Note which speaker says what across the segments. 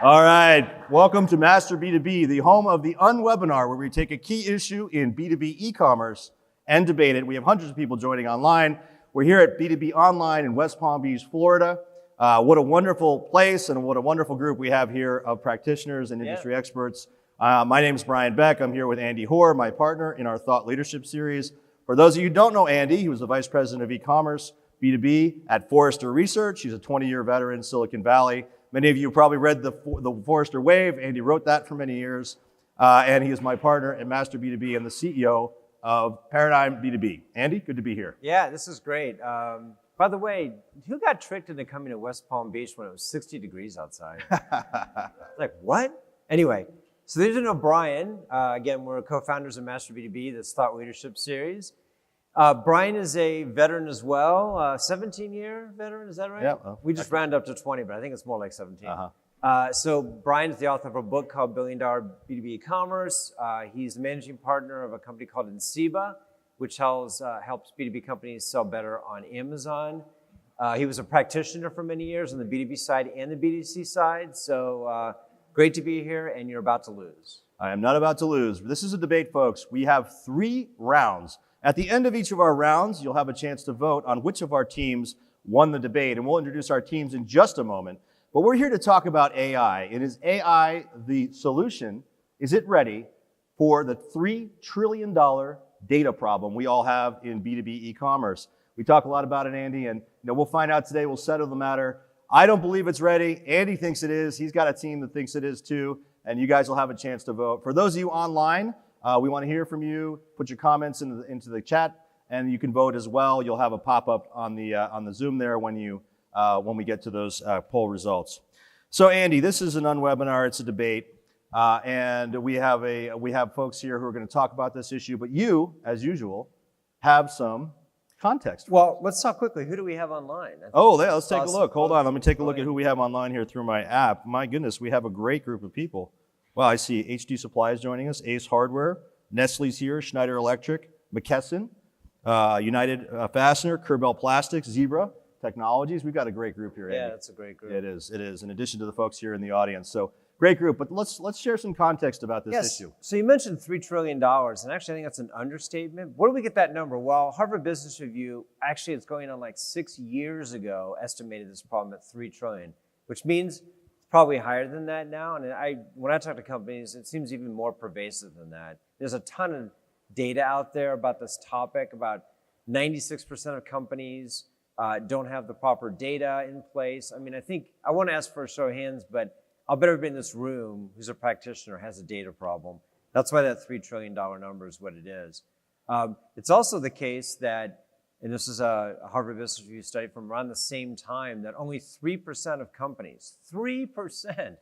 Speaker 1: All right, welcome to Master B2B, the home of the Un-Webinar, where we take a key issue in B2B e-commerce and debate it. We have hundreds of people joining online. We're here at B2B Online in West Palm Beach, Florida. What a wonderful place and what a wonderful group we have here of practitioners and industry experts. My name is Brian Beck. I'm here with Andy Hoare, my partner in our Thought Leadership Series. For those of you who don't know Andy, he was the Vice President of E-commerce, B2B at Forrester Research. He's a 20-year veteran, Silicon Valley. Many of you probably read the Forrester Wave. Andy wrote that for many years. And he is my partner at Master B2B and the CEO of Paradigm B2B. Andy, good to be here.
Speaker 2: Yeah, this is great. By the way, who got tricked into coming to West Palm Beach when it was 60 degrees outside? Like, what? Anyway, so these are know Brian. Again, we're co-founders of Master B2B, this Thought Leadership Series. Brian is a veteran as well, 17-year veteran, is that right?
Speaker 1: Yeah.
Speaker 2: We just round up to 20, but I think it's more like 17. So Brian is the author of a book called $1 Billion B2B E-Commerce. He's the managing partner of a company called unusable, which helps B2B companies sell better on Amazon. He was a practitioner for many years on the B2B side and the B2C side. So great to be here, and you're about to lose.
Speaker 1: I am not about to lose. This is a debate, folks. We have 3 rounds. At the end of each of our rounds, you'll have a chance to vote on which of our teams won the debate, and we'll introduce our teams in just a moment. But we're here to talk about AI. And is AI the solution? Is it ready for the $3 trillion data problem we all have in B2B e-commerce? We talk a lot about it, Andy, and we'll find out today. We'll settle the matter. I don't believe it's ready. Andy thinks it is. He's got a team that thinks it is too, and you guys will have a chance to vote. For those of you online, we want to hear from you. Put your comments into the chat, and you can vote as well. You'll have a pop-up on the Zoom there when we get to those poll results. So, Andy, this is an Un-Webinar. It's a debate, and we have folks here who are going to talk about this issue. But you, as usual, have some context.
Speaker 2: Well, let's talk quickly. Who do we have online?
Speaker 1: Let's take a look. Hold on. Let me take a look at who we have online here through my app. My goodness, we have a great group of people. Well, I see HD Supply is joining us, Ace Hardware, Nestle's here, Schneider Electric, McKesson, United Fastener, Kerbel Plastics, Zebra Technologies. We've got a great group here, Andy.
Speaker 2: Yeah, that's a great group.
Speaker 1: It is, in addition to the folks here in the audience. So, great group, but let's share some context about this issue.
Speaker 2: So you mentioned $3 trillion, and actually I think that's an understatement. Where do we get that number? Well, Harvard Business Review, actually it's going on like 6 years ago, estimated this problem at $3 trillion, which means probably higher than that now. And when I talk to companies, it seems even more pervasive than that. There's a ton of data out there about this topic. About 96% of companies don't have the proper data in place. I mean, I want to ask for a show of hands, but I'll bet everybody in this room who's a practitioner has a data problem. That's why that $3 trillion number is what it is. It's also the case that, and this is a Harvard Business Review study from around the same time, that only 3% of companies, 3%,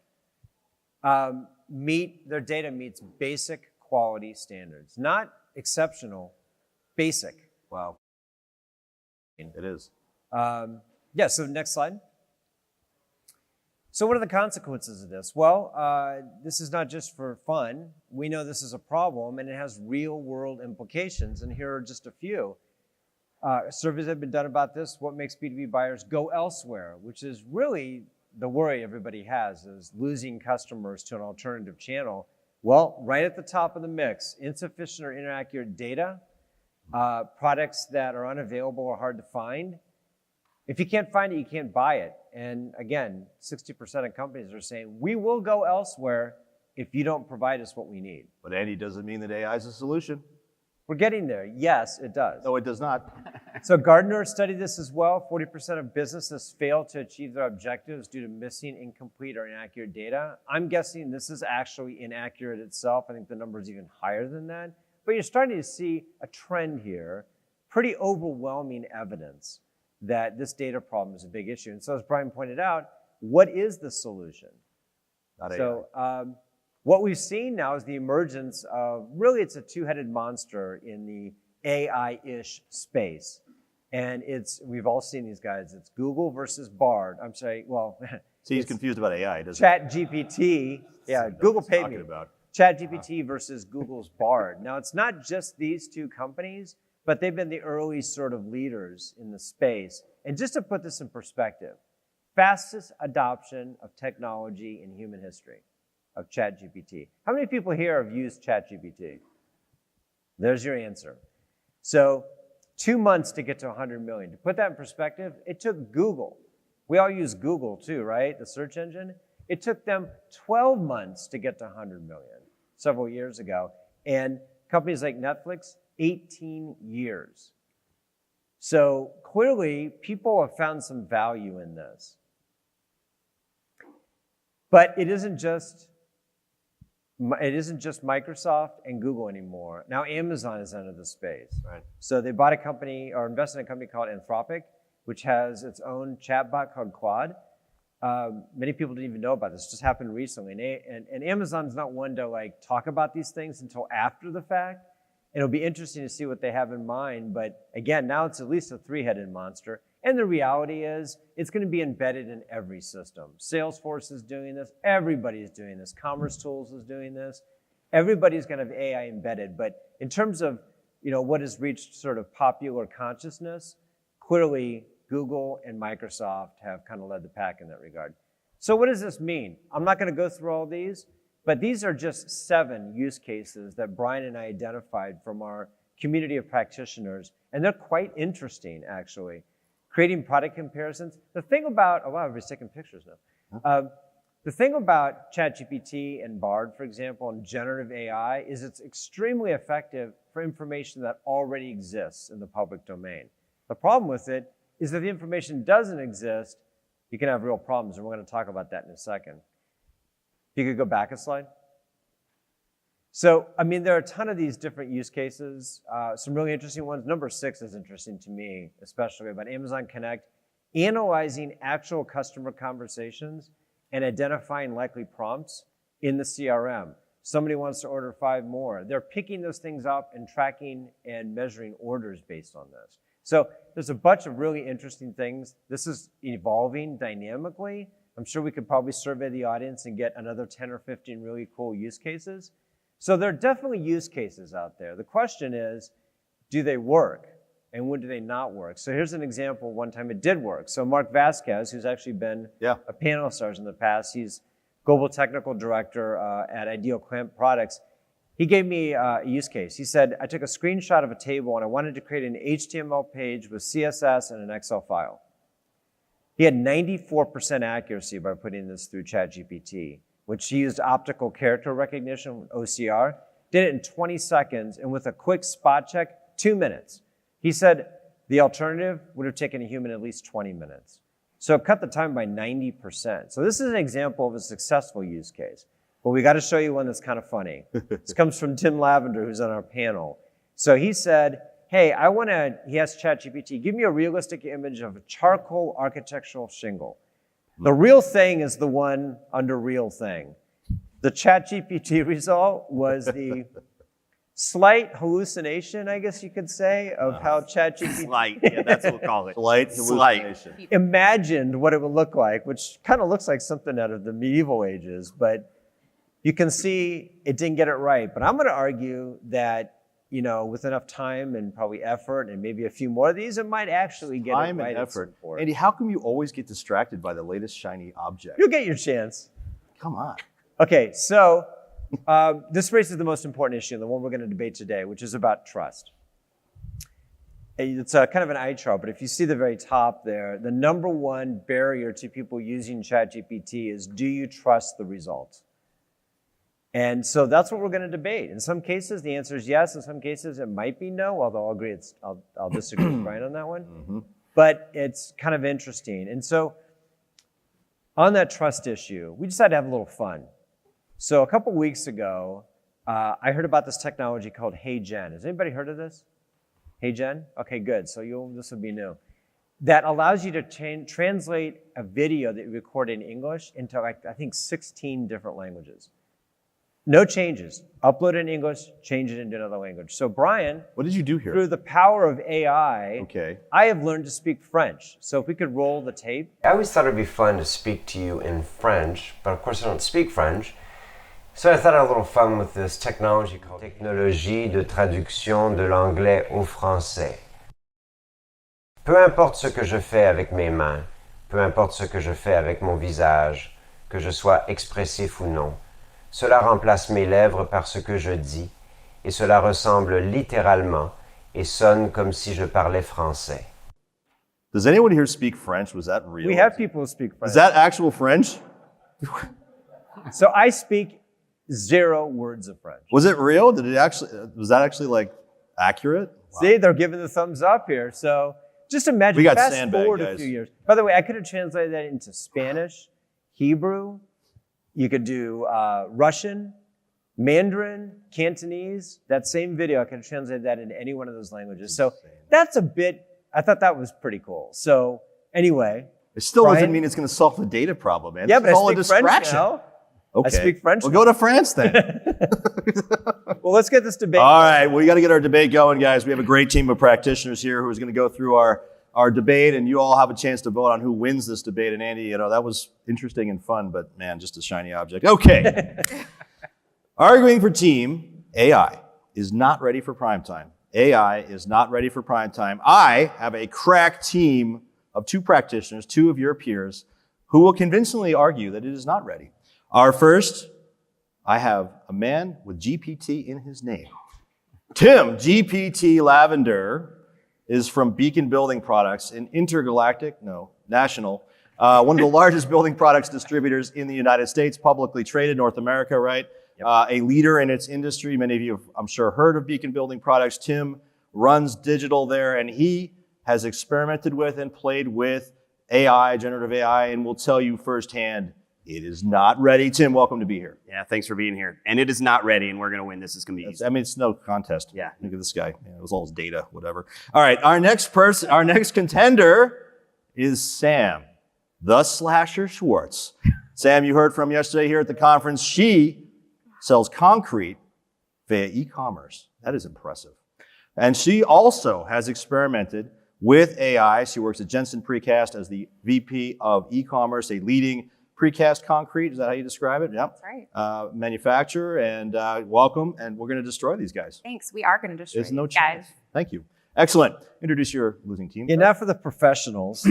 Speaker 2: their data meets basic quality standards. Not exceptional, basic.
Speaker 1: Wow. It is.
Speaker 2: So next slide. So what are the consequences of this? Well, this is not just for fun. We know this is a problem, and it has real-world implications, and here are just a few. Surveys have been done about this. What makes B2B buyers go elsewhere, which is really the worry everybody has, is losing customers to an alternative channel. Well, right at the top of the mix, insufficient or inaccurate data, products that are unavailable or hard to find. If you can't find it, you can't buy it. And again, 60% of companies are saying, we will go elsewhere if you don't provide us what we need.
Speaker 1: But Andy, doesn't mean that AI is a solution.
Speaker 2: We're getting there. Yes, it does.
Speaker 1: No, it does not.
Speaker 2: So Gartner studied this as well. 40% of businesses fail to achieve their objectives due to missing, incomplete, or inaccurate data. I'm guessing this is actually inaccurate itself. I think the number is even higher than that. But you're starting to see a trend here, pretty overwhelming evidence that this data problem is a big issue. And so as Brian pointed out, what is the solution?
Speaker 1: Not AI.
Speaker 2: So what we've seen now is the emergence of, really it's a two-headed monster in the AI-ish space. And we've all seen these guys. It's Google versus Bard. I'm sorry, well.
Speaker 1: See, he's confused about AI, doesn't
Speaker 2: he? ChatGPT. Yeah, Google paid me. ChatGPT versus Google's Bard. Now, it's not just these two companies, but they've been the early sort of leaders in the space. And just to put this in perspective, fastest adoption of technology in human history, of ChatGPT. How many people here have used ChatGPT? There's your answer. So 2 months to get to 100 million. To put that in perspective, it took Google. We all use Google too, right? The search engine. It took them 12 months to get to 100 million several years ago. And companies like Netflix, 18 years. So clearly, people have found some value in this. But it isn't just Microsoft and Google anymore. Now Amazon is into the space.
Speaker 1: Right.
Speaker 2: So they bought a company or invested in a company called Anthropic, which has its own chatbot called Claude. Many people didn't even know about this. It just happened recently. And Amazon's not one to like talk about these things until after the fact. It'll be interesting to see what they have in mind. But again, now it's at least a three-headed monster. And the reality is it's going to be embedded in every system. Salesforce is doing this. Everybody's doing this. Commerce Tools is doing this. Everybody's going to have AI embedded. But in terms of what has reached sort of popular consciousness, clearly Google and Microsoft have kind of led the pack in that regard. So what does this mean? I'm not going to go through all these, but these are just 7 use cases that Brian and I identified from our community of practitioners, and they're quite interesting, actually. Creating product comparisons. The thing about, oh wow, everybody's taking pictures now. The thing about ChatGPT and Bard, for example, and generative AI is it's extremely effective for information that already exists in the public domain. The problem with it is that the information doesn't exist, you can have real problems, and we're going to talk about that in a second. If you could go back a slide. So, I mean, there are a ton of these different use cases, some really interesting ones. Number 6 is interesting to me, especially about Amazon Connect, analyzing actual customer conversations and identifying likely prompts in the CRM. Somebody wants to order 5 more. They're picking those things up and tracking and measuring orders based on this. So there's a bunch of really interesting things. This is evolving dynamically. I'm sure we could probably survey the audience and get another 10 or 15 really cool use cases. So there are definitely use cases out there. The question is, do they work? And when do they not work? So here's an example. One time it did work. So Mark Vasquez, who's actually been a panel of stars in the past, he's Global Technical Director at Ideal Clamp Products. He gave me a use case. He said, I took a screenshot of a table and I wanted to create an HTML page with CSS and an Excel file. He had 94% accuracy by putting this through ChatGPT, which he used optical character recognition, OCR, did it in 20 seconds, and with a quick spot check, 2 minutes. He said the alternative would have taken a human at least 20 minutes. So it cut the time by 90%. So this is an example of a successful use case. But we got to show you one that's kind of funny. This comes from Tim Lavender, who's on our panel. So he said, hey, he asked ChatGPT, give me a realistic image of a charcoal architectural shingle. The real thing is the one under real thing. The ChatGPT result was the slight hallucination, I guess you could say, of how ChatGPT...
Speaker 3: Slight, yeah, that's what we'll call it.
Speaker 1: Slight hallucination.
Speaker 2: Imagined what it would look like, which kind of looks like something out of the medieval ages, but you can see it didn't get it right. But I'm going to argue that, with enough time and probably effort and maybe a few more of these, it might actually get it right.
Speaker 1: Time and effort. Andy, how come you always get distracted by the latest shiny object?
Speaker 2: You'll get your chance.
Speaker 1: Come on.
Speaker 2: Okay, so this raises the most important issue, the one we're going to debate today, which is about trust. It's kind of an eye chart, but if you see the very top there, the number one barrier to people using ChatGPT is, do you trust the results? And so that's what we're going to debate. In some cases, the answer is yes. In some cases, it might be no, although I'll agree I'll disagree with Brian on that one. Mm-hmm. But it's kind of interesting. And so on that trust issue, we decided to have a little fun. So a couple weeks ago, I heard about this technology called HeyGen. Has anybody heard of this? HeyGen? Okay, good. So this will be new. That allows you to translate a video that you record in English into, I think, 16 different languages. No changes. Upload it in English, change it into another language. So Brian,
Speaker 1: what did you do here?
Speaker 2: Through the power of AI, I have learned to speak French. So if we could roll the tape.
Speaker 4: I always thought it'd be fun to speak to you in French, but of course I don't speak French. So I thought I'd have a little fun with this technology called Technologie de traduction de l'anglais au français. Peu importe ce que je fais avec mes mains, peu importe ce que je fais avec mon visage, que je sois expressif ou non. Cela remplace mes lèvres par ce que je dis, et cela ressemble littéralement et sonne comme si je parlais français.
Speaker 1: Does anyone here speak French? Was that real?
Speaker 2: We have people who speak French.
Speaker 1: Is that actual French?
Speaker 2: So I speak 0 words of French.
Speaker 1: Was it real? Was that actually like accurate? Wow.
Speaker 2: See, they're giving the thumbs up here. So just imagine,
Speaker 1: We got
Speaker 2: fast
Speaker 1: sandbag,
Speaker 2: forward
Speaker 1: guys.
Speaker 2: a few years. By the way, I could have translated that into Spanish, Hebrew. You could do Russian, Mandarin, Cantonese. That same video, I could have translated that into any one of those languages. So that's a bit, I thought that was pretty cool. So anyway.
Speaker 1: It still doesn't
Speaker 2: Brian?
Speaker 1: mean it's going to solve the data problem, man.
Speaker 2: Yeah,
Speaker 1: This
Speaker 2: but
Speaker 1: is all
Speaker 2: I
Speaker 1: a
Speaker 2: speak French
Speaker 1: distraction.
Speaker 2: now.
Speaker 1: Okay.
Speaker 2: I speak French
Speaker 1: Well,
Speaker 2: now.
Speaker 1: go to France then.
Speaker 2: Well, let's get this debate.
Speaker 1: All right, well, we got to get our debate going, guys. We have a great team of practitioners here who's going to go through our debate, and you all have a chance to vote on who wins this debate. And Andy, that was interesting and fun, but man, just a shiny object. Okay. Arguing for team, AI is not ready for prime time. AI is not ready for prime time. I have a crack team of 2 practitioners, 2 of your peers, who will convincingly argue that it is not ready. Our first, I have a man with GPT in his name. Tim GPT Lavender is from Beacon Building Products, an national, one of the largest building products distributors in the United States, publicly traded, North America, right? Yep. A leader in its industry. Many of you have, I'm sure, heard of Beacon Building Products. Tim runs digital there, and he has experimented with and played with AI, generative AI, and will tell you firsthand, it is not ready. Tim, welcome to be here.
Speaker 3: Yeah, thanks for being here. And it is not ready, and we're going to win. This is going to be easy.
Speaker 1: I mean, it's no contest.
Speaker 3: Yeah.
Speaker 1: Look at this guy. It was all his data, whatever. All right, our next contender is Sam, the Slasher Schwartz. Sam, you heard from yesterday here at the conference. She sells concrete via e-commerce. That is impressive. And she also has experimented with AI. She works at Jensen Precast as the VP of e-commerce, a leading precast concrete. Is that how you describe it? Yeah.
Speaker 5: That's right.
Speaker 1: Manufacturer, and welcome. And we're going to destroy these guys.
Speaker 5: Thanks. We are going to destroy
Speaker 1: There's no
Speaker 5: these
Speaker 1: chance.
Speaker 5: guys.
Speaker 1: Thank you. Excellent. Introduce your losing team.
Speaker 2: Yeah, now for the professionals.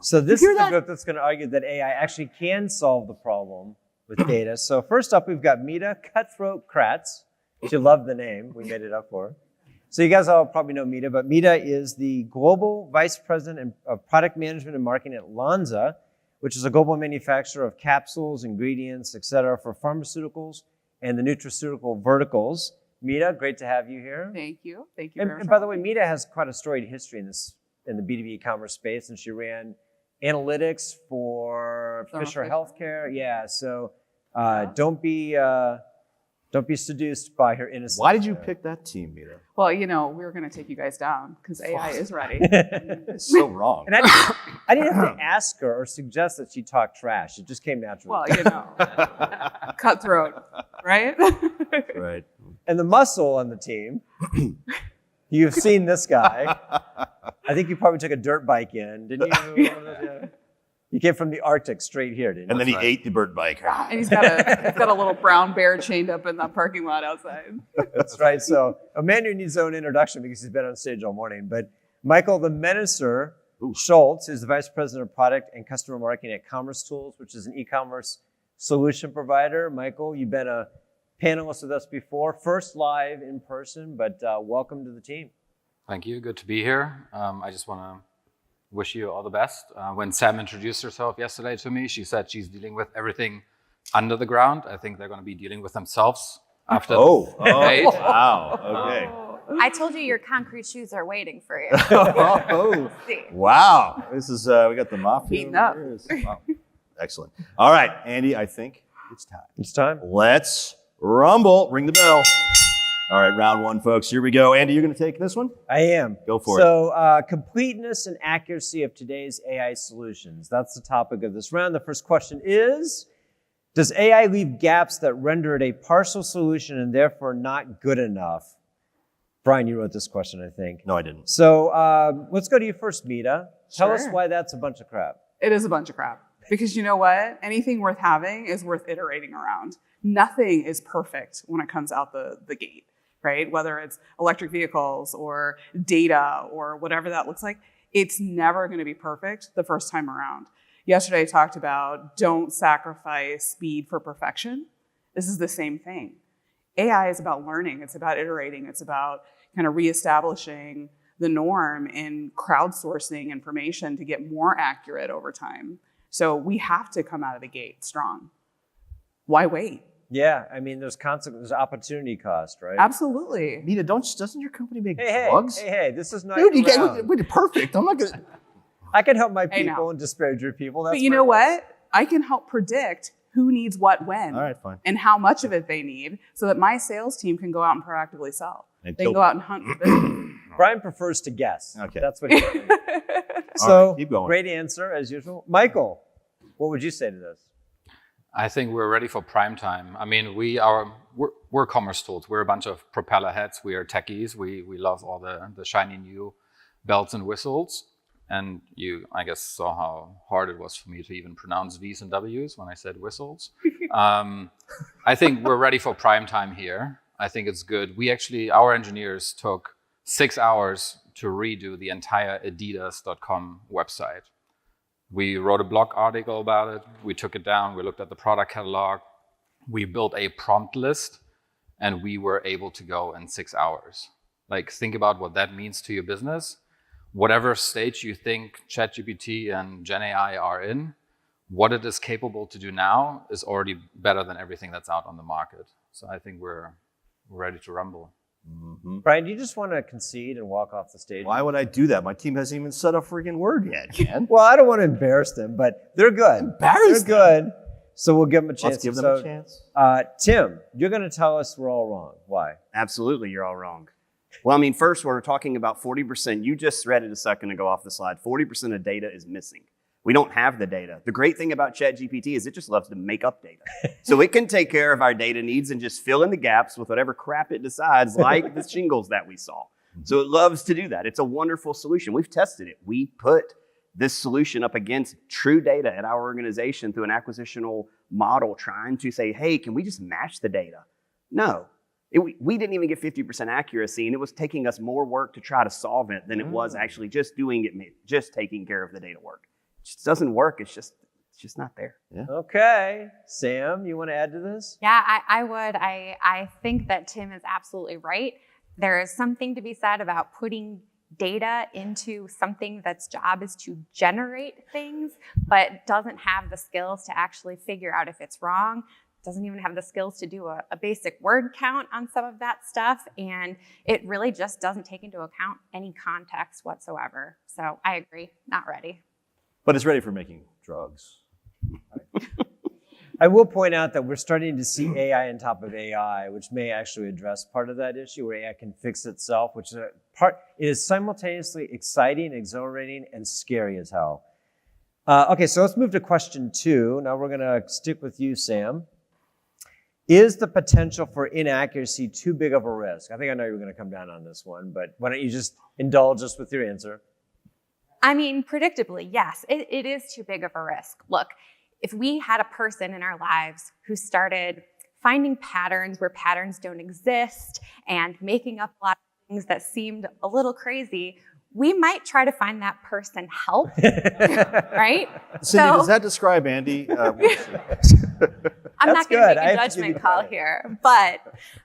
Speaker 2: So this is the group that's going to argue that AI actually can solve the problem with data. So first up, we've got Mita Cutthroat Kratz. She loved the name. We made it up for her. So you guys all probably know Mita, but Mita is the Global Vice President of Product Management and Marketing at Lonza, which is a global manufacturer of capsules, ingredients, et cetera, for pharmaceuticals and the nutraceutical verticals. Mita, great to have you here.
Speaker 6: Thank you. Thank you.
Speaker 2: And by the way, Mita has quite a storied history in the B2B e-commerce space, and she ran analytics for Fisher Healthcare. Yeah, so don't be seduced by her innocence.
Speaker 1: Why did you pick that team, Mita?
Speaker 6: Well, we were going to take you guys down because AI is ready.
Speaker 1: It's so wrong.
Speaker 2: And I didn't have to ask her or suggest that she talk trash. It just came naturally.
Speaker 6: Well, cutthroat, right?
Speaker 1: Right.
Speaker 2: And the muscle on the team, you've seen this guy. I think you probably took a dirt bike in, didn't you? You came from the Arctic straight here, didn't you?
Speaker 1: And then he ate the bird bike.
Speaker 6: And he's got a little brown bear chained up in the parking lot outside.
Speaker 2: That's right. So Emmanuel needs his own introduction because he's been on stage all morning. But Michael the Menacer Schultz is the Vice President of Product and Customer Marketing at Commerce Tools, which is an e-commerce solution provider. Michael, you've been a panelist with us before, first live in person, but welcome to the team.
Speaker 7: Thank you. Good to be here. I just want to wish you all the best. When Sam introduced herself yesterday to me, she said she's dealing with everything under the ground. I think they're going to be dealing with themselves after the debate.
Speaker 1: Wow. Okay.
Speaker 5: I told you your concrete shoes are waiting for you.
Speaker 1: Wow. This is, we got the mafia.
Speaker 6: Heating up.
Speaker 1: Wow. Excellent. All right, Andy, I think it's time.
Speaker 2: It's time.
Speaker 1: Let's rumble. Ring the bell. All right, round one, folks. Here we go. Andy, you're going to take this one?
Speaker 2: I am.
Speaker 1: Go for it.
Speaker 2: So completeness and accuracy of today's AI solutions. That's the topic of this round. The first question is, does AI leave gaps that render it a partial solution and therefore not good enough? Brian, you wrote this question, I think.
Speaker 1: No, I didn't.
Speaker 2: So let's go to you first, Mita. Tell us
Speaker 6: Sure.
Speaker 2: why that's a bunch of crap.
Speaker 6: It is a bunch of crap. Because you know what? Anything worth having is worth iterating around. Nothing is perfect when it comes out the gate, right? Whether it's electric vehicles or data or whatever that looks like. It's never going to be perfect the first time around. Yesterday I talked about don't sacrifice speed for perfection. This is the same thing. AI is about learning. It's about iterating. It's about kind of reestablishing the norm in crowdsourcing information to get more accurate over time. So we have to come out of the gate strong. Why wait?
Speaker 2: Yeah, I mean, there's opportunity cost, right?
Speaker 6: Absolutely.
Speaker 1: Nita, doesn't your company make
Speaker 2: Hey,
Speaker 1: drugs?
Speaker 2: hey, this is not
Speaker 1: Dude, you
Speaker 2: your round.
Speaker 1: get perfect. I'm not gonna.
Speaker 2: I can help my
Speaker 6: I know.
Speaker 2: people and disparage your people. That's
Speaker 6: But you know what? I can help predict who needs what when
Speaker 1: All right, fine.
Speaker 6: and how much of it they need so that my sales team can go out and proactively sell. They
Speaker 1: Until-
Speaker 6: can go out and hunt for business.
Speaker 2: Brian prefers to guess.
Speaker 1: Okay.
Speaker 2: That's what he does.
Speaker 1: All
Speaker 2: So,
Speaker 1: right, keep going.
Speaker 2: great answer as usual. Michael, what would you say to this?
Speaker 7: I think we're ready for prime time. I mean, we're commerce tools. We're a bunch of propeller heads. We are techies. We love all the shiny new bells and whistles. And you, I guess, saw how hard it was for me to even pronounce V's and W's when I said whistles. I think we're ready for prime time here. I think it's good. Our engineers took 6 hours to redo the entire adidas.com website. We wrote a blog article about it. We took it down. We looked at the product catalog. We built a prompt list, and we were able to go in 6 hours. Like, think about what that means to your business. Whatever stage you think ChatGPT and GenAI are in, what it is capable to do now is already better than everything that's out on the market. So I think we're ready to rumble.
Speaker 1: Mm-hmm.
Speaker 2: Brian, do you just want to concede and walk off the stage?
Speaker 1: Why would I do that? My team hasn't even said a freaking word yet, man.
Speaker 2: Well, I don't want to embarrass them, but they're good.
Speaker 1: Embarrass
Speaker 2: They're good. So we'll give them a chance.
Speaker 1: Let's give them
Speaker 2: So,
Speaker 1: a chance.
Speaker 2: Tim, you're going to tell us we're all wrong. Why?
Speaker 3: Absolutely, you're all wrong. Well, I mean, first, we're talking about 40%. You just read it a second ago off the slide. 40% of data is missing. We don't have the data. The great thing about ChatGPT is it just loves to make up data. So it can take care of our data needs and just fill in the gaps with whatever crap it decides, like the shingles that we saw. So it loves to do that. It's a wonderful solution. We've tested it. We put this solution up against true data at our organization through an acquisitional model trying to say, hey, can we just match the data? No. We didn't even get 50% accuracy, and it was taking us more work to try to solve it than it was actually just doing it, just taking care of the data work. It just doesn't work. It's just not there.
Speaker 1: Yeah.
Speaker 2: Okay. Sam, you want to add to this?
Speaker 5: Yeah, I would. I think that Tim is absolutely right. There is something to be said about putting data into something that's job is to generate things, but doesn't have the skills to actually figure out if it's wrong, doesn't even have the skills to do a basic word count on some of that stuff, and it really just doesn't take into account any context whatsoever. So I agree, not ready.
Speaker 1: But it's ready for making drugs.
Speaker 2: I will point out that we're starting to see AI on top of AI, which may actually address part of that issue where AI can fix itself, which is it is simultaneously exciting, exhilarating, and scary as hell. Okay, so let's move to question 2. Now we're going to stick with you, Sam. Is the potential for inaccuracy too big of a risk? I think I know you're going to come down on this one, but why don't you just indulge us with your answer?
Speaker 5: I mean, predictably, yes, it is too big of a risk. Look, if we had a person in our lives who started finding patterns where patterns don't exist and making up a lot of things that seemed a little crazy, we might try to find that person help, right?
Speaker 1: Cindy, does that describe Andy?
Speaker 5: I'm
Speaker 2: That's
Speaker 5: not going to
Speaker 2: good.
Speaker 5: make
Speaker 2: I
Speaker 5: a
Speaker 2: have to give you
Speaker 5: judgment call
Speaker 2: credit.
Speaker 5: here, but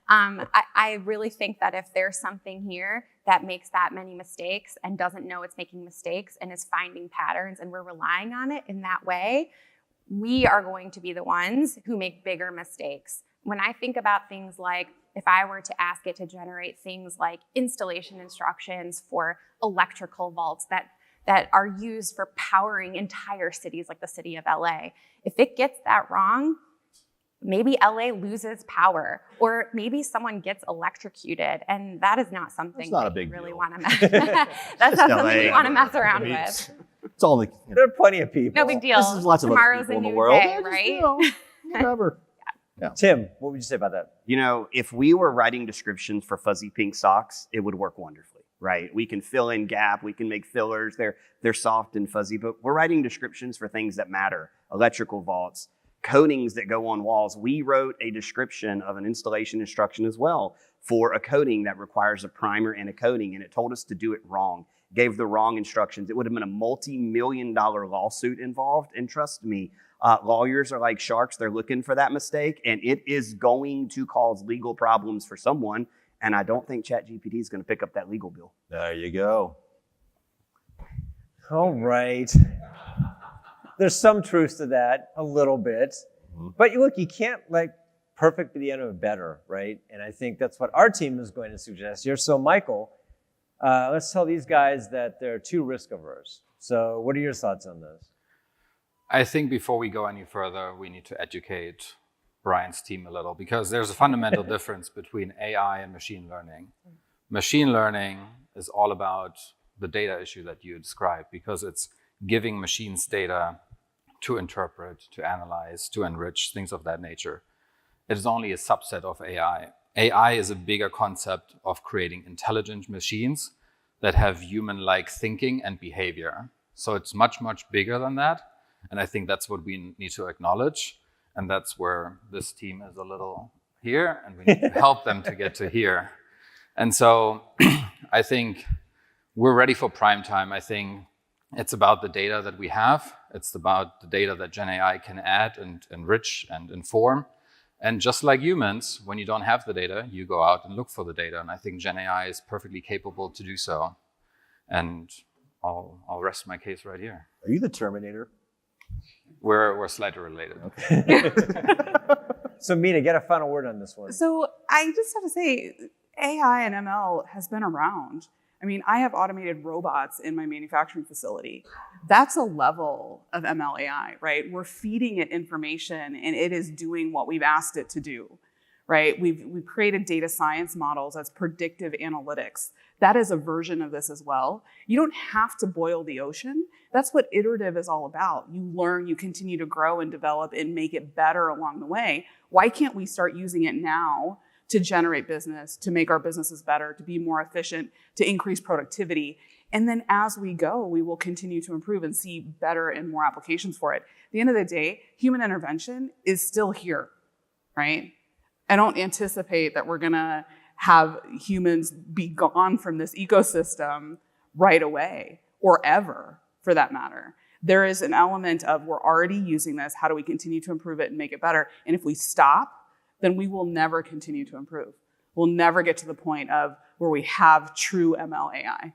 Speaker 5: I really think that if there's something here that makes that many mistakes and doesn't know it's making mistakes and is finding patterns and we're relying on it in that way, we are going to be the ones who make bigger mistakes. When I think about things like, if I were to ask it to generate things like installation instructions for electrical vaults that are used for powering entire cities like the city of LA, if it gets that wrong, maybe LA loses power, or maybe someone gets electrocuted, and that is not something
Speaker 1: That's not a
Speaker 5: that you
Speaker 1: big
Speaker 5: really
Speaker 1: deal.
Speaker 5: want to mess. That's not something
Speaker 3: LA.
Speaker 5: you want to mess
Speaker 1: I
Speaker 5: around
Speaker 1: mean,
Speaker 5: with.
Speaker 1: it's all the.
Speaker 2: There are plenty of people.
Speaker 5: No big deal.
Speaker 1: This is lots of other
Speaker 5: Tomorrow's
Speaker 1: people
Speaker 5: a
Speaker 1: in the
Speaker 5: new
Speaker 1: world.
Speaker 5: day,
Speaker 1: Yeah, just,
Speaker 5: right?
Speaker 1: Whatever.
Speaker 2: Tim, what would you say about that?
Speaker 3: You know, if we were writing descriptions for fuzzy pink socks, it would work wonderfully, right? We can fill in gap, we can make fillers, they're soft and fuzzy, but we're writing descriptions for things that matter, electrical vaults, coatings that go on walls. We wrote a description of an installation instruction as well for a coating that requires a primer and a coating, and it told us to do it wrong. gave the wrong instructions, it would have been a multi-million-dollar lawsuit involved. And trust me, lawyers are like sharks. They're looking for that mistake, and it is going to cause legal problems for someone. And I don't think ChatGPT is going to pick up that legal bill.
Speaker 1: There you go.
Speaker 2: All right. There's some truth to that, a little bit. But look, you can't like perfect be the enemy of better, right? And I think that's what our team is going to suggest here. So Michael, let's tell these guys that they're too risk averse. So what are your thoughts on this?
Speaker 7: I think before we go any further, we need to educate Brian's team a little, because there's a fundamental difference between AI and machine learning. Machine learning is all about the data issue that you described, because it's giving machines data to interpret, to analyze, to enrich, things of that nature. It is only a subset of AI. AI is a bigger concept of creating intelligent machines that have human-like thinking and behavior. So it's much, much bigger than that. And I think that's what we need to acknowledge. And that's where this team is a little here, and we need to help them to get to here. And so I think we're ready for prime time. I think it's about the data that we have. It's about the data that Gen AI can add and enrich and inform. And just like humans, when you don't have the data, you go out and look for the data. And I think Gen AI is perfectly capable to do so. And I'll rest my case right here.
Speaker 1: Are you the Terminator?
Speaker 7: We're slightly related.
Speaker 1: Okay.
Speaker 2: So Mina, get a final word on this one.
Speaker 6: So I just have to say, AI and ML has been around. I mean, I have automated robots in my manufacturing facility. That's a level of ML AI, right? We're feeding it information and it is doing what we've asked it to do, right? We've created data science models that's predictive analytics. That is a version of this as well. You don't have to boil the ocean. That's what iterative is all about. You learn, you continue to grow and develop and make it better along the way. Why can't we start using it now to generate business, to make our businesses better, to be more efficient, to increase productivity? And then as we go, we will continue to improve and see better and more applications for it. At the end of the day, human intervention is still here, right? I don't anticipate that we're gonna have humans be gone from this ecosystem right away, or ever, for that matter. There is an element of we're already using this, how do we continue to improve it and make it better? And if we stop, then we will never continue to improve. We'll never get to the point of where we have true ML AI.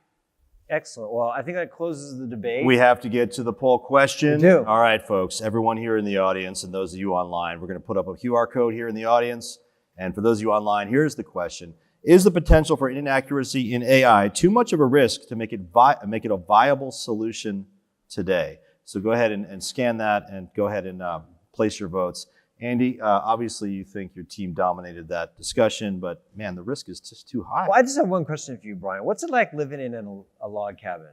Speaker 2: Excellent. Well, I think that closes the debate.
Speaker 1: We have to get to the poll question.
Speaker 2: We do.
Speaker 1: All right, folks, everyone here in the audience and those of you online, we're going to put up a QR code here in the audience. And for those of you online, here's the question. Is the potential for inaccuracy in AI too much of a risk to make it a viable solution today? So go ahead and scan that and go ahead and place your votes. Andy, obviously you think your team dominated that discussion, but man, the risk is just too high.
Speaker 2: Well, I just have one question for you, Brian. What's it like living in a log cabin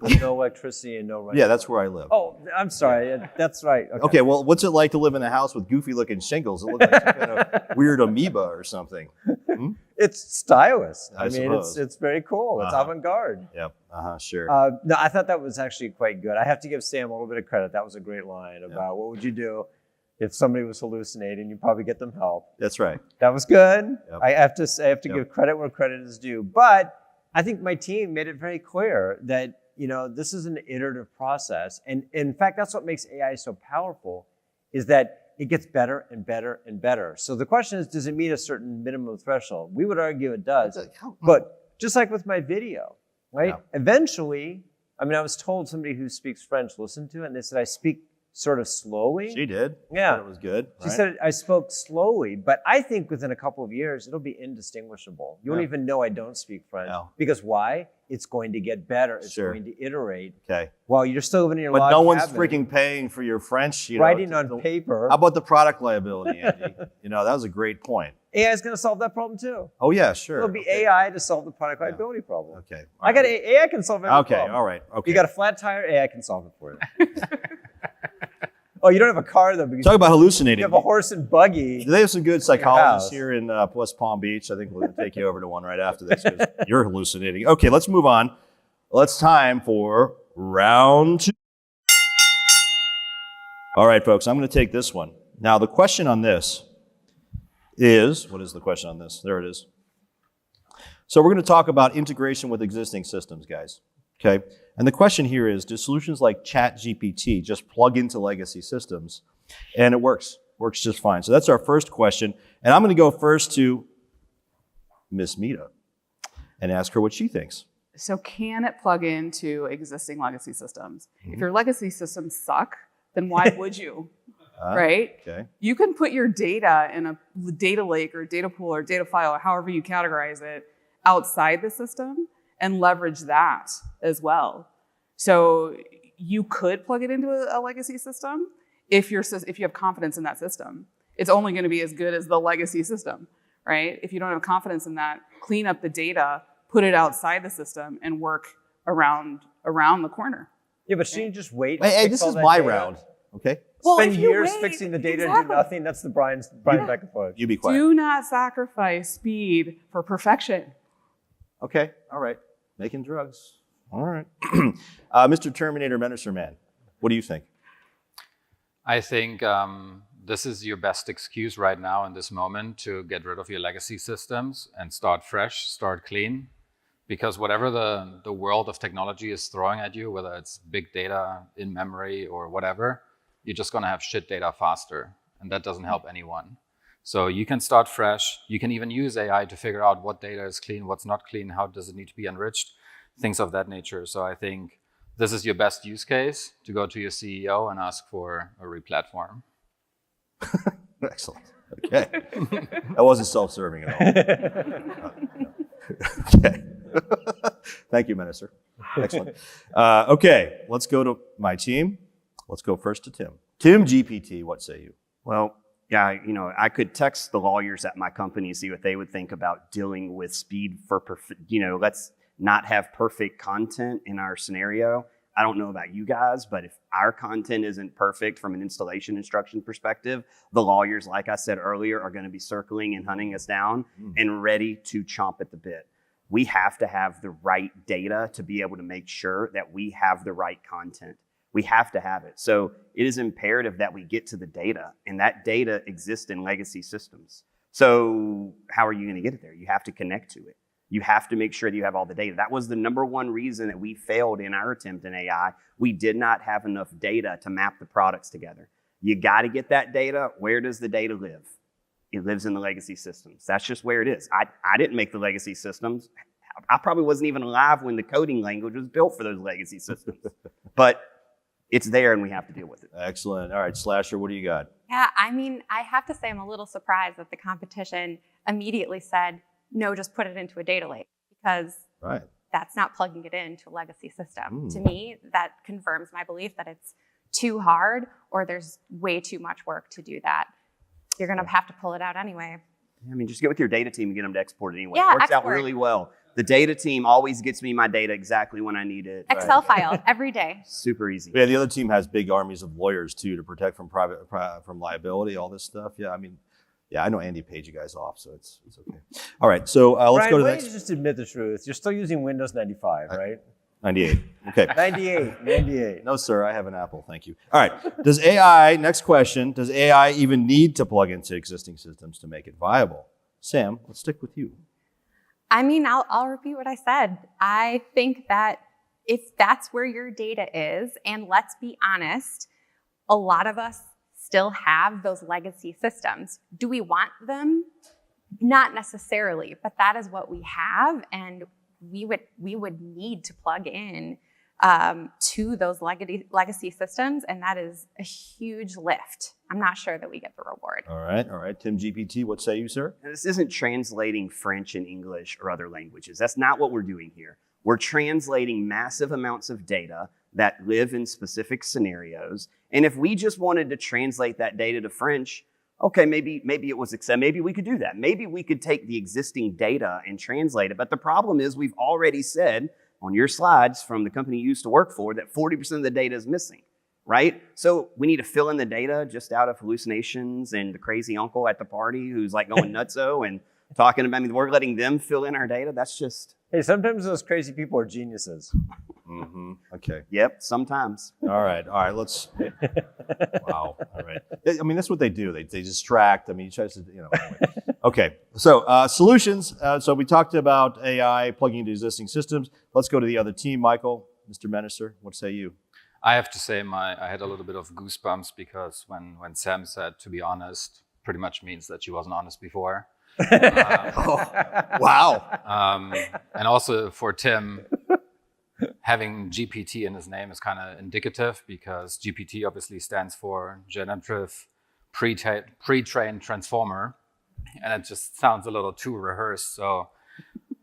Speaker 2: with no electricity and no running?
Speaker 1: Yeah, that's where I live.
Speaker 2: Oh, I'm sorry. That's right.
Speaker 1: Okay, well, what's it like to live in a house with goofy-looking shingles? It looks like some kind of weird amoeba or something. Hmm?
Speaker 2: It's stylish.
Speaker 1: I
Speaker 2: mean,
Speaker 1: suppose.
Speaker 2: it's very cool. It's avant-garde.
Speaker 1: Yep, sure.
Speaker 2: No, I thought that was actually quite good. I have to give Sam a little bit of credit. That was a great line about what would you do if somebody was hallucinating. You'd probably get them help.
Speaker 1: That's right.
Speaker 2: That was good.
Speaker 1: Yep.
Speaker 2: I have to give credit where credit is due. But I think my team made it very clear that this is an iterative process. And in fact, that's what makes AI so powerful, is that it gets better and better and better. So the question is, does it meet a certain minimum threshold? We would argue it does. But just like with my video, right?
Speaker 1: Yeah.
Speaker 2: Eventually, I was told somebody who speaks French listened to it, and they said I speak sort of slowly.
Speaker 1: She did.
Speaker 2: Yeah.
Speaker 1: It was good.
Speaker 2: She said I spoke slowly, but I think within a couple of years, it'll be indistinguishable. You won't even know I don't speak French.
Speaker 1: No.
Speaker 2: Because why? It's going to get better. It's
Speaker 1: Sure.
Speaker 2: going to iterate.
Speaker 1: Okay.
Speaker 2: While you're still living in your
Speaker 1: But
Speaker 2: log
Speaker 1: no one's
Speaker 2: cabin,
Speaker 1: freaking paying for your French.
Speaker 2: writing on paper.
Speaker 1: How about the product liability, Andy? That was a great point.
Speaker 2: AI is going to solve that problem too.
Speaker 1: Oh, yeah, sure.
Speaker 2: It'll be
Speaker 1: Okay.
Speaker 2: AI to solve the product liability problem.
Speaker 1: Okay.
Speaker 2: I got AI can solve every problem.
Speaker 1: All right. Okay.
Speaker 2: You got a flat tire, AI can solve it for you. Oh, you don't have a car though, because
Speaker 1: Talk about hallucinating.
Speaker 2: you have a horse and buggy.
Speaker 1: They have some good psychologists
Speaker 2: house.
Speaker 1: here in West Palm Beach. I think we'll take you over to one right after this because you're hallucinating. Okay, let's move on. It's time for round 2. All right, folks, I'm going to take this one. Now, the question on this is, what is the question on this? There it is. So we're going to talk about integration with existing systems, guys. Okay. And the question here is, do solutions like ChatGPT just plug into legacy systems? And it works just fine. So that's our first question. And I'm going to go first to Miss Mita and ask her what she thinks.
Speaker 6: So can it plug into existing legacy systems? If your legacy systems suck, then why would you? Right?
Speaker 1: Okay.
Speaker 6: You can put your data in a data lake or data pool or data file, or however you categorize it, outside the system and leverage that as well. So you could plug it into a legacy system if you have confidence in that system. It's only going to be as good as the legacy system, right? If you don't have confidence in that, clean up the data, put it outside the system, and work around the corner.
Speaker 2: Yeah, but shouldn't you just wait?
Speaker 1: Hey, this is my round, okay?
Speaker 6: Well,
Speaker 2: Spend
Speaker 6: if you
Speaker 2: years
Speaker 6: wait,
Speaker 2: fixing the data and
Speaker 6: exactly.
Speaker 2: do nothing. That's the Brian Beck approach.
Speaker 1: You be quiet.
Speaker 6: Do not sacrifice speed for perfection.
Speaker 1: Okay, all right. Making drugs. All right. Mr. Terminator Menacer Man, what do you think?
Speaker 7: I think this is your best excuse right now in this moment to get rid of your legacy systems and start fresh, start clean. Because whatever the world of technology is throwing at you, whether it's big data in memory or whatever, you're just going to have shit data faster. And that doesn't help anyone. So you can start fresh. You can even use AI to figure out what data is clean, what's not clean, how does it need to be enriched, things of that nature. So I think this is your best use case to go to your CEO and ask for a replatform.
Speaker 1: Excellent. Okay. That wasn't self-serving at all. Okay. Thank you, Menacer. Excellent. Okay, let's go to my team. Let's go first to Tim. Tim GPT, what say you?
Speaker 3: Well, yeah, I could text the lawyers at my company and see what they would think about dealing with speed for let's not have perfect content in our scenario. I don't know about you guys, but if our content isn't perfect from an installation instruction perspective, the lawyers, like I said earlier, are going to be circling and hunting us down and ready to chomp at the bit. We have to have the right data to be able to make sure that we have the right content. We have to have it. So it is imperative that we get to the data, and that data exists in legacy systems. So how are you going to get it there? You have to connect to it. You have to make sure that you have all the data. That was the number one reason that we failed in our attempt in AI. We did not have enough data to map the products together. You got to get that data. Where does the data live? It lives in the legacy systems. That's just where it is. I didn't make the legacy systems. I probably wasn't even alive when the coding language was built for those legacy systems. But it's there and we have to deal with it.
Speaker 1: Excellent. All right, Slasher, what do you got?
Speaker 5: Yeah, I mean, I have to say I'm a little surprised that the competition immediately said, no, just put it into a data lake, because that's not plugging it into a legacy system. To me, that confirms my belief that it's too hard or there's way too much work to do that. You're going to have to pull it out anyway.
Speaker 3: I mean, just get with your data team and get them to export it anyway.
Speaker 5: Yeah,
Speaker 3: it works out really well. The data team always gets me my data exactly when I need it.
Speaker 5: Excel file every day.
Speaker 3: Super easy.
Speaker 1: Yeah, the other team has big armies of lawyers too to protect from from liability, all this stuff. Yeah, I mean, yeah, I know Andy paid you guys off, so it's okay. All right, so let's go to the next.
Speaker 2: Why don't you just admit the truth? You're still using Windows 95, right?
Speaker 1: 98. Okay.
Speaker 2: 98.
Speaker 1: No, sir, I have an Apple, thank you. All right, next question, does AI even need to plug into existing systems to make it viable? Sam, let's stick with you.
Speaker 5: I mean, I'll repeat what I said. I think that if that's where your data is, and let's be honest, a lot of us still have those legacy systems. Do we want them? Not necessarily, but that is what we have, and we would need to plug in to those legacy systems, and that is a huge lift. I'm not sure that we get the reward.
Speaker 1: All right. Tim GPT, what say you, sir?
Speaker 3: And this isn't translating French and English or other languages. That's not what we're doing here. We're translating massive amounts of data that live in specific scenarios. And if we just wanted to translate that data to French, okay, maybe it was accepted. Maybe we could do that. Maybe we could take the existing data and translate it. But the problem is we've already said on your slides from the company you used to work for that 40% of the data is missing, right? So we need to fill in the data just out of hallucinations and the crazy uncle at the party who's like going nutso and talking about, I mean, we're letting them fill in our data. That's just...
Speaker 2: Hey, sometimes those crazy people are geniuses.
Speaker 1: Okay.
Speaker 3: Yep, sometimes.
Speaker 1: All right, let's... Wow. All right. I mean, that's what they do. They distract. I mean, you try to, anyway. Okay. So solutions. So we talked about AI plugging into existing systems. Let's go to the other team. Michael, Mr. Meneser, what say you?
Speaker 7: I have to say I had a little bit of goosebumps because when Sam said, to be honest, pretty much means that she wasn't honest before.
Speaker 1: Wow.
Speaker 7: And also for Tim, having GPT in his name is kind of indicative because GPT obviously stands for generative pre-trained transformer. And it just sounds a little too rehearsed. So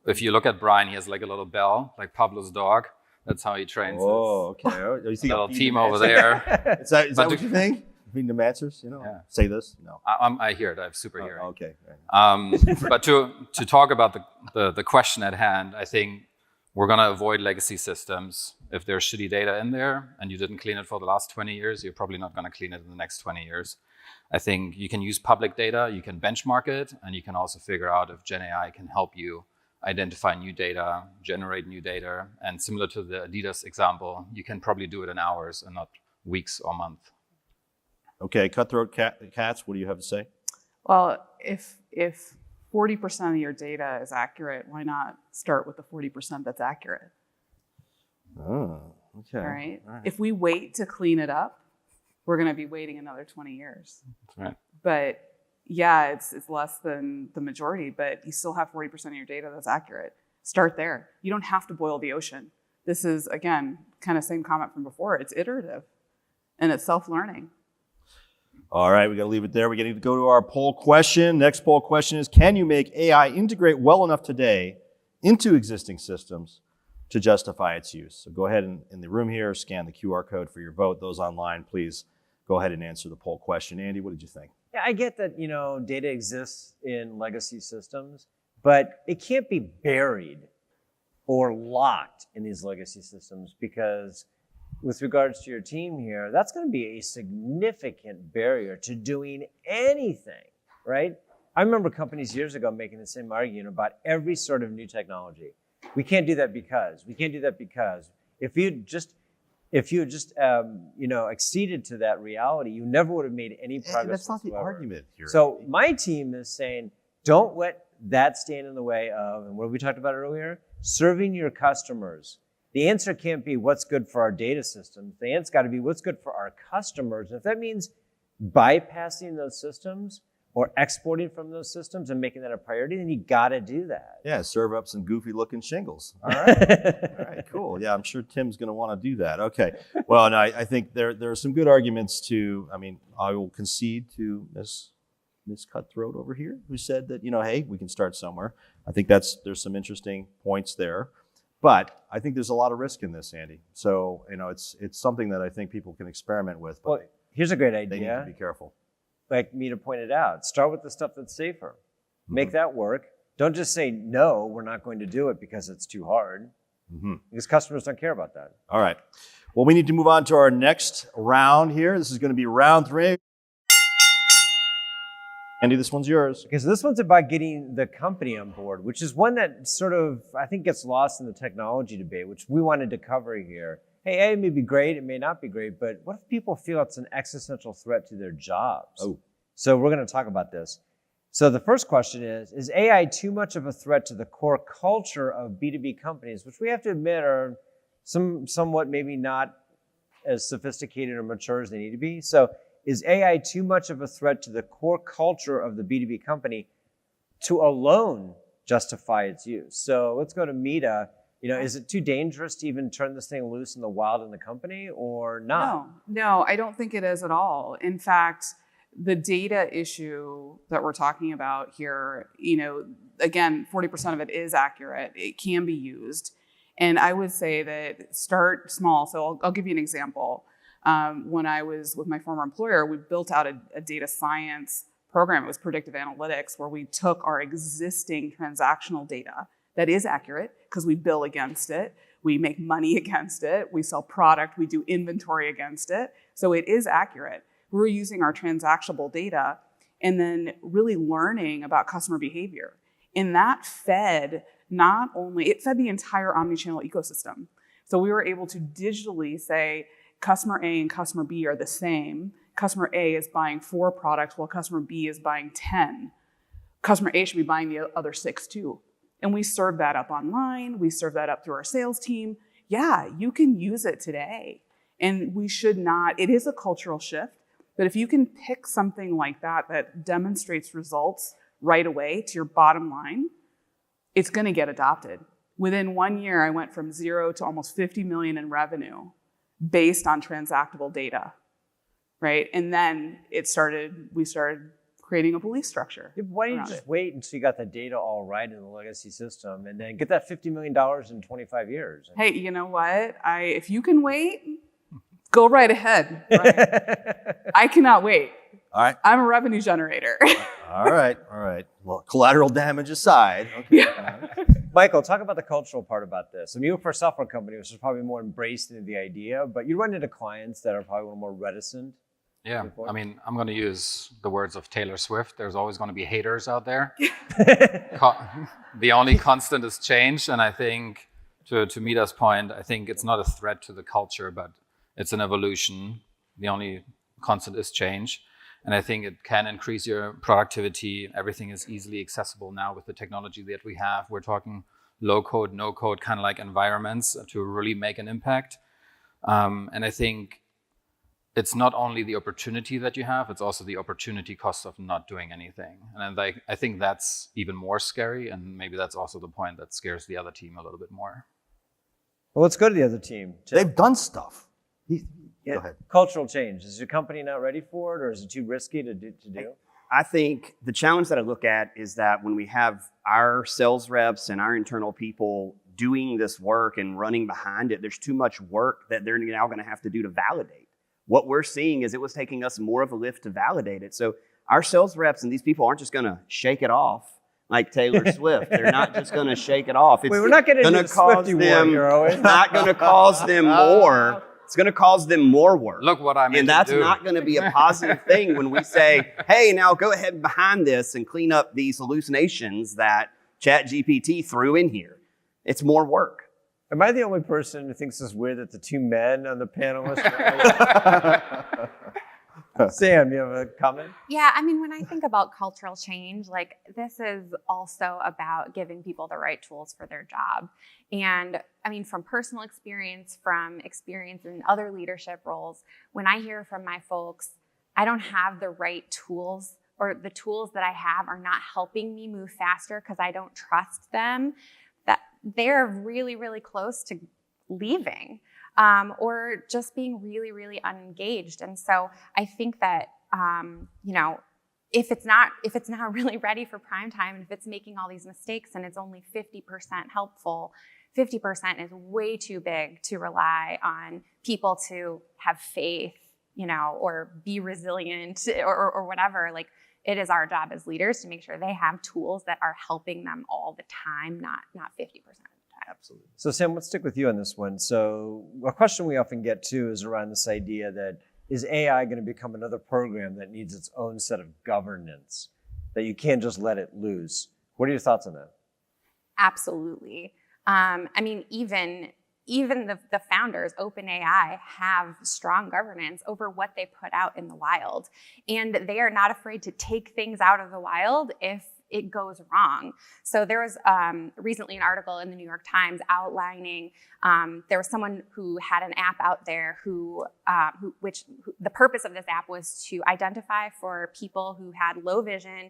Speaker 7: if you look at Brian, he has like a little bell, like Pablo's dog. That's how he trains his little team over there.
Speaker 1: Is that what you think? Feeding them answers,
Speaker 7: Yeah.
Speaker 1: Say this? No.
Speaker 7: I hear it. I have super hearing.
Speaker 1: Okay.
Speaker 7: But to talk about the question at hand, I think we're going to avoid legacy systems. If there's shitty data in there and you didn't clean it for the last 20 years, you're probably not going to clean it in the next 20 years. I think you can use public data, you can benchmark it, and you can also figure out if Gen AI can help you identify new data, generate new data. And similar to the Adidas example, you can probably do it in hours and not weeks or months.
Speaker 1: Okay, Cutthroat Cats, what do you have to say?
Speaker 6: Well, if 40% of your data is accurate, why not start with the 40% that's accurate?
Speaker 1: Oh, okay.
Speaker 6: All right. If we wait to clean it up, we're going to be waiting another 20 years.
Speaker 7: That's right.
Speaker 6: But yeah, it's less than the majority, but you still have 40% of your data that's accurate. Start there. You don't have to boil the ocean. This is, again, kind of same comment from before. It's iterative and it's self-learning.
Speaker 1: All right, we got to leave it there. We're getting to go to our poll question. Next poll question is, can you make AI integrate well enough today into existing systems to justify its use? So go ahead and in the room here, scan the QR code for your vote. Those online, please go ahead and answer the poll question. Andy, what did you think?
Speaker 2: Yeah, I get that, data exists in legacy systems, but it can't be buried or locked in these legacy systems because with regards to your team here, that's going to be a significant barrier to doing anything, right? I remember companies years ago making the same argument about every sort of new technology. We can't do that because. If you just acceded to that reality, you never would have made any progress.
Speaker 1: That's not
Speaker 2: whatsoever.
Speaker 1: the argument here.
Speaker 2: So my team is saying, don't let that stand in the way of, and what we talked about earlier, serving your customers. The answer can't be what's good for our data systems. The answer's got to be what's good for our customers. And if that means bypassing those systems or exporting from those systems and making that a priority, then you got to do that.
Speaker 1: Yeah, serve up some goofy looking shingles. All right. All right, cool. Yeah, I'm sure Tim's going to want to do that. Okay. Well, no, I think there are some good arguments to, I will concede to Miss Cutthroat over here, who said that, hey, we can start somewhere. I think there's some interesting points there. But I think there's a lot of risk in this, Andy. So, it's something that I think people can experiment with. But
Speaker 2: well, here's a great
Speaker 1: they need
Speaker 2: idea.
Speaker 1: to be careful.
Speaker 2: Like Mita pointed out, start with the stuff that's safer. Make that work. Don't just say, no, we're not going to do it because it's too hard. Because customers don't care about that.
Speaker 1: All right. Well, we need to move on to our next round here. This is going to be round 3. Andy, this one's yours.
Speaker 2: Okay, so this one's about getting the company on board, which is one that sort of, I think, gets lost in the technology debate, which we wanted to cover here. Hey, AI may be great, it may not be great, but what if people feel it's an existential threat to their jobs?
Speaker 1: Oh.
Speaker 2: So we're going to talk about this. So the first question is AI too much of a threat to the core culture of B2B companies, which we have to admit are somewhat maybe not as sophisticated or mature as they need to be? So is AI too much of a threat to the core culture of the B2B company to alone justify its use? So let's go to Mita. Is it too dangerous to even turn this thing loose in the wild in the company or not?
Speaker 6: No, I don't think it is at all. In fact, the data issue that we're talking about here, again, 40% of it is accurate. It can be used. And I would say that start small. So I'll give you an example. When I was with my former employer, we built out a data science program. It was predictive analytics, where we took our existing transactional data that is accurate because we bill against it, we make money against it, we sell product, we do inventory against it. So it is accurate. We were using our transactional data and then really learning about customer behavior. And that fed the entire omnichannel ecosystem. So we were able to digitally say, customer A and customer B are the same. customer A is buying 4 products while customer B is buying 10. Customer A should be buying the other 6 too. And we serve that up online. We serve that up through our sales team. Yeah, you can use it today. And we should not, it is a cultural shift, but if you can pick something like that that demonstrates results right away to your bottom line, it's going to get adopted. Within 1 year, I went from 0 to almost 50 million in revenue based on transactable data, right? And then we started creating a belief structure.
Speaker 2: Yeah, why don't you just wait until you got the data all right in the legacy system and then get that $50 million in 25 years?
Speaker 6: Hey, you know what? If you can wait, go right ahead. Right? I cannot wait.
Speaker 1: All right.
Speaker 6: I'm a revenue generator.
Speaker 1: All right. Well, collateral damage aside. Okay.
Speaker 6: Yeah.
Speaker 2: Michael, talk about the cultural part about this. I mean, you work for a software company, which is probably more embraced into the idea, but you run into clients that are probably a little more reticent.
Speaker 7: Yeah, I mean, I'm going to use the words of Taylor Swift. There's always going to be haters out there. The only constant is change. And I think, to Mita's point, I think it's not a threat to the culture, but it's an evolution. The only constant is change. And I think it can increase your productivity. Everything is easily accessible now with the technology that we have. We're talking low code, no code, kind of like environments to really make an impact. And I think it's not only the opportunity that you have, it's also the opportunity cost of not doing anything. And I think that's even more scary. And maybe that's also the point that scares the other team a little bit more.
Speaker 2: Well, let's go to the other team.
Speaker 1: They've done stuff. Go ahead.
Speaker 2: Cultural change. Is your company not ready for it, or is it too risky to do?
Speaker 3: I think the challenge that I look at is that when we have our sales reps and our internal people doing this work and running behind it, there's too much work that they're now going to have to do to validate. What we're seeing is it was taking us more of a lift to validate it. So our sales reps and these people aren't just going to shake it off like Taylor Swift. They're not just going to shake it off. It's
Speaker 2: Wait, we're not getting into the Swiftie war here, are we?
Speaker 3: It's not going to cause them more. It's going to cause them more work.
Speaker 7: Look what I meant
Speaker 3: And that's
Speaker 7: to do.
Speaker 3: not going to be a positive thing when we say, hey, now go ahead behind this and clean up these hallucinations that ChatGPT threw in here. It's more work.
Speaker 2: Am I the only person who thinks it's weird that the two men on the panel are Sam, you have a comment?
Speaker 5: Yeah, I mean, when I think about cultural change, like this is also about giving people the right tools for their job. And I mean, from personal experience, from experience in other leadership roles, when I hear from my folks, I don't have the right tools, or the tools that I have are not helping me move faster because I don't trust them, that they're really, really close to leaving. Or just being really, really unengaged. And so I think that, if it's not really ready for prime time, and if it's making all these mistakes and it's only 50% helpful, 50% is way too big to rely on people to have faith, or be resilient or whatever. Like, it is our job as leaders to make sure they have tools that are helping them all the time, not 50%.
Speaker 3: Absolutely.
Speaker 2: So Sam, let's stick with you on this one. So a question we often get too is around this idea that, is AI going to become another program that needs its own set of governance, that you can't just let it loose? What are your thoughts on that?
Speaker 5: Absolutely. I mean, even the founders, OpenAI, have strong governance over what they put out in the wild. And they are not afraid to take things out of the wild if it goes wrong. So there was recently an article in the New York Times outlining there was someone who had an app out there who the purpose of this app was to identify for people who had low vision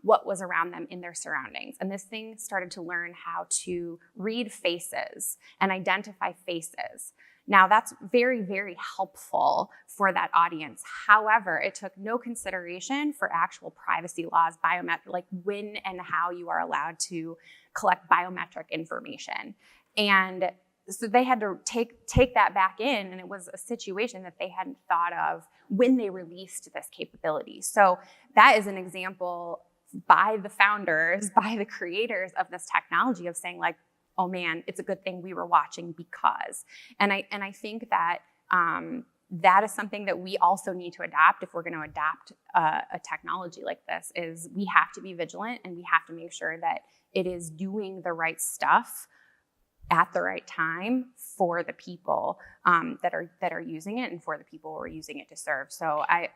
Speaker 5: what was around them in their surroundings. And this thing started to learn how to read faces and identify faces. Now, that's very, very helpful for that audience. However, it took no consideration for actual privacy laws, biometric, like when and how you are allowed to collect biometric information. And so they had to take that back in, and it was a situation that they hadn't thought of when they released this capability. So that is an example by the founders, by the creators of this technology, of saying, like, oh man, it's a good thing we were watching because. And I think that that is something that we also need to adapt if we're going to adopt a technology like this. Is we have to be vigilant, and we have to make sure that it is doing the right stuff at the right time for the people that are using it and for the people we're using it to serve. So I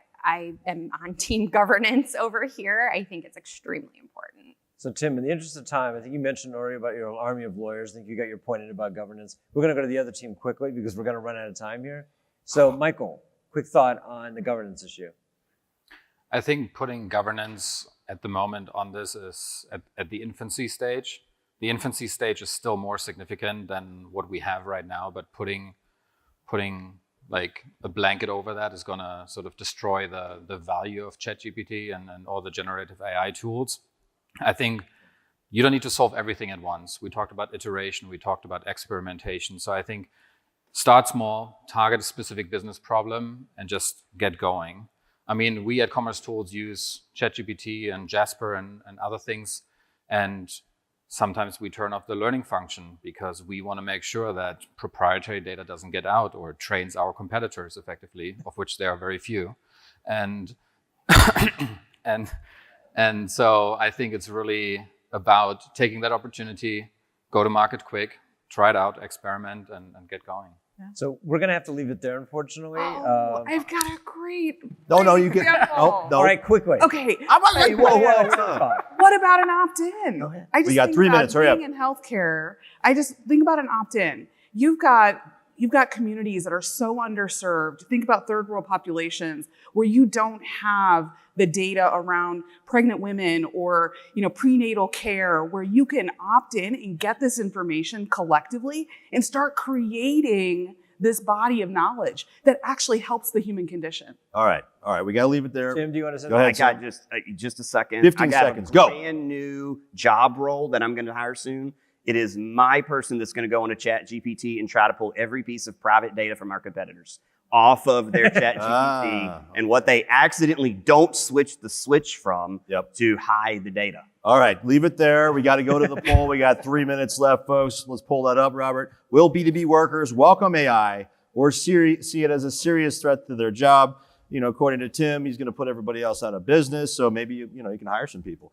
Speaker 5: am on team governance over here. I think it's extremely important.
Speaker 2: So Tim, in the interest of time, I think you mentioned already about your army of lawyers. I think you got your point in about governance. We're going to go to the other team quickly because we're going to run out of time here. So Michael, quick thought on the governance issue.
Speaker 7: I think putting governance at the moment on this is at the infancy stage. The infancy stage is still more significant than what we have right now, but putting like a blanket over that is going to sort of destroy the value of ChatGPT and all the generative AI tools. I think you don't need to solve everything at once. We talked about iteration, we talked about experimentation. So I think start small, target a specific business problem, and just get going. I mean, we at Commerce Tools use ChatGPT and Jasper and other things, and sometimes we turn off the learning function because we want to make sure that proprietary data doesn't get out or trains our competitors effectively, of which there are very few. And and so I think it's really about taking that opportunity, go to market quick, try it out, experiment, and get going.
Speaker 2: So we're going to have to leave it there, unfortunately.
Speaker 6: I've got a great
Speaker 1: No, you can.
Speaker 6: example.
Speaker 1: No, no.
Speaker 2: All right, quickly.
Speaker 6: Okay.
Speaker 2: Hey,
Speaker 1: Whoa.
Speaker 6: What about an opt-in?
Speaker 1: Go ahead.
Speaker 6: I just
Speaker 1: We got
Speaker 6: think
Speaker 1: 3
Speaker 6: about
Speaker 1: minutes, hurry up.
Speaker 6: being in healthcare. I just think about an opt-in. You've got communities that are so underserved. Think about third world populations where you don't have the data around pregnant women or prenatal care, where you can opt in and get this information collectively and start creating this body of knowledge that actually helps the human condition.
Speaker 1: All right. We got to leave it there.
Speaker 2: Tim, do you want to say
Speaker 1: Go ahead.
Speaker 3: I got just a second.
Speaker 1: 15
Speaker 3: I got
Speaker 1: seconds.
Speaker 3: a
Speaker 1: Go.
Speaker 3: brand new job role that I'm going to hire soon. It is my person that's going to go into ChatGPT and try to pull every piece of private data from our competitors off of their ChatGPT and what they accidentally don't switch the switch from to hide the data.
Speaker 1: All right, leave it there. We got to go to the poll. We got 3 minutes left, folks. Let's pull that up, Robert. Will B2B workers welcome AI or see it as a serious threat to their job? According to Tim, he's going to put everybody else out of business. So maybe you can hire some people.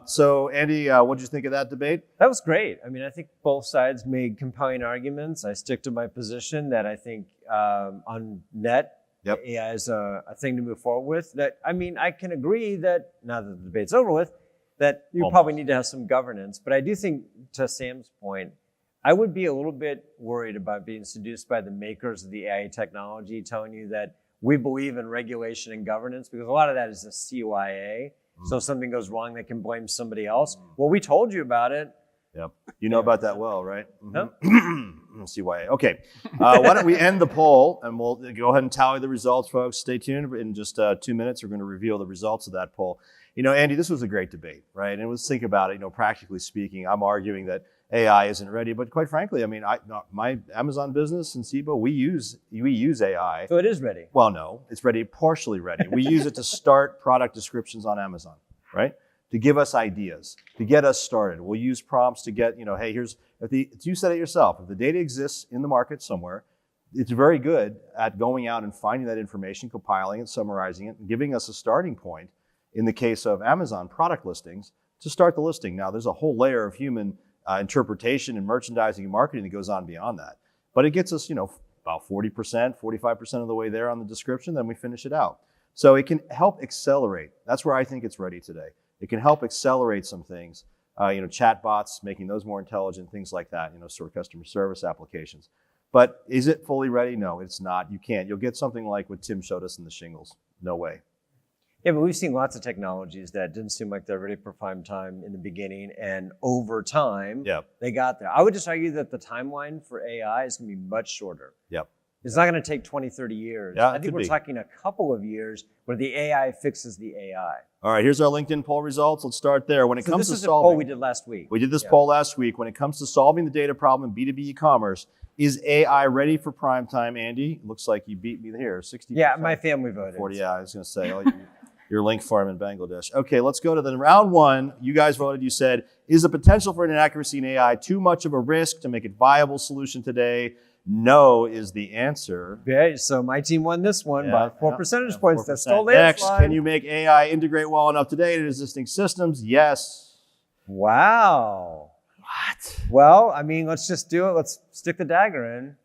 Speaker 1: So Andy, what did you think of that debate?
Speaker 2: That was great. I mean, I think both sides made compelling arguments. I stick to my position that I think on net, AI is a thing to move forward with. I can agree that now that the debate's over with, that you probably need to have some governance. But I do think, to Sam's point, I would be a little bit worried about being seduced by the makers of the AI technology telling you that we believe in regulation and governance, because a lot of that is a CYA. So if something goes wrong, they can blame somebody else. Well, we told you about it.
Speaker 1: Yep. You know about that well, right?
Speaker 2: No.
Speaker 1: CYA. Okay. Why don't we end the poll, and we'll go ahead and tally the results, folks. Stay tuned. In just 2 minutes, we're going to reveal the results of that poll. Andy, this was a great debate, right? And let's think about it. Practically speaking, I'm arguing that AI isn't ready, but quite frankly, my Amazon business and SIBO, we use AI.
Speaker 2: So it is ready.
Speaker 1: Well, no, it's ready, partially ready. We use it to start product descriptions on Amazon, right? To give us ideas, to get us started. We'll use prompts to get, hey, you said it yourself, if the data exists in the market somewhere, it's very good at going out and finding that information, compiling it, summarizing it, and giving us a starting point, in the case of Amazon product listings, to start the listing. Now, there's a whole layer of human interpretation and merchandising and marketing that goes on beyond that. But it gets us, about 40%, 45% of the way there on the description, then we finish it out. So it can help accelerate. That's where I think it's ready today. It can help accelerate some things, chatbots, making those more intelligent, things like that, sort of customer service applications. But is it fully ready? No, it's not. You can't. You'll get something like what Tim showed us in the shingles. No way.
Speaker 2: Yeah, but we've seen lots of technologies that didn't seem like they're ready for prime time in the beginning, and over time, they got there. I would just argue that the timeline for AI is going to be much shorter. It's not going to take 20, 30 years. I think we're talking a couple of years where the AI fixes the AI.
Speaker 1: All right, here's our LinkedIn poll results. Let's start there. When it comes to
Speaker 2: this is
Speaker 1: solving,
Speaker 2: a poll we did last week.
Speaker 1: We did this poll last week. When it comes to solving the data problem in B2B e-commerce, is AI ready for prime time, Andy? Looks like you beat me here, 60%.
Speaker 2: Yeah, my family voted.
Speaker 1: 40, yeah, I was going to say, your link farm in Bangladesh. Okay, let's go to the round one. You guys voted, you said, is the potential for inaccuracy in AI too much of a risk to make it a viable solution today? No is the answer.
Speaker 2: Okay, so my team won this one by 4 percentage points.
Speaker 1: 4%.
Speaker 2: That's still
Speaker 1: Next,
Speaker 2: landslide.
Speaker 1: can you make AI integrate well enough today in existing systems? Yes.
Speaker 2: Wow.
Speaker 1: What?
Speaker 2: Well, I mean, let's just do it. Let's stick the dagger in.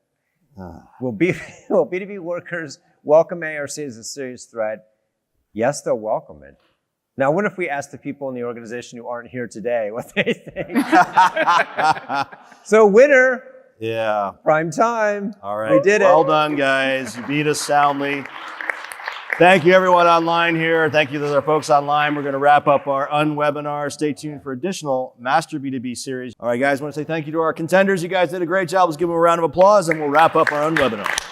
Speaker 2: Will B2B workers welcome ARC as a serious threat? Yes, they'll welcome it. Now, what if we ask the people in the organization who aren't here today what they think? So, winner.
Speaker 1: Yeah.
Speaker 2: Prime time.
Speaker 1: All right.
Speaker 2: We did it.
Speaker 1: Well done, guys. You beat us soundly. Thank you, everyone online here. Thank you to our folks online. We're going to wrap up our Un-Webinar. Stay tuned for additional Master B2B series. All right, guys, I want to say thank you to our contenders. You guys did a great job. Let's give them a round of applause, and we'll wrap up our Un-Webinar.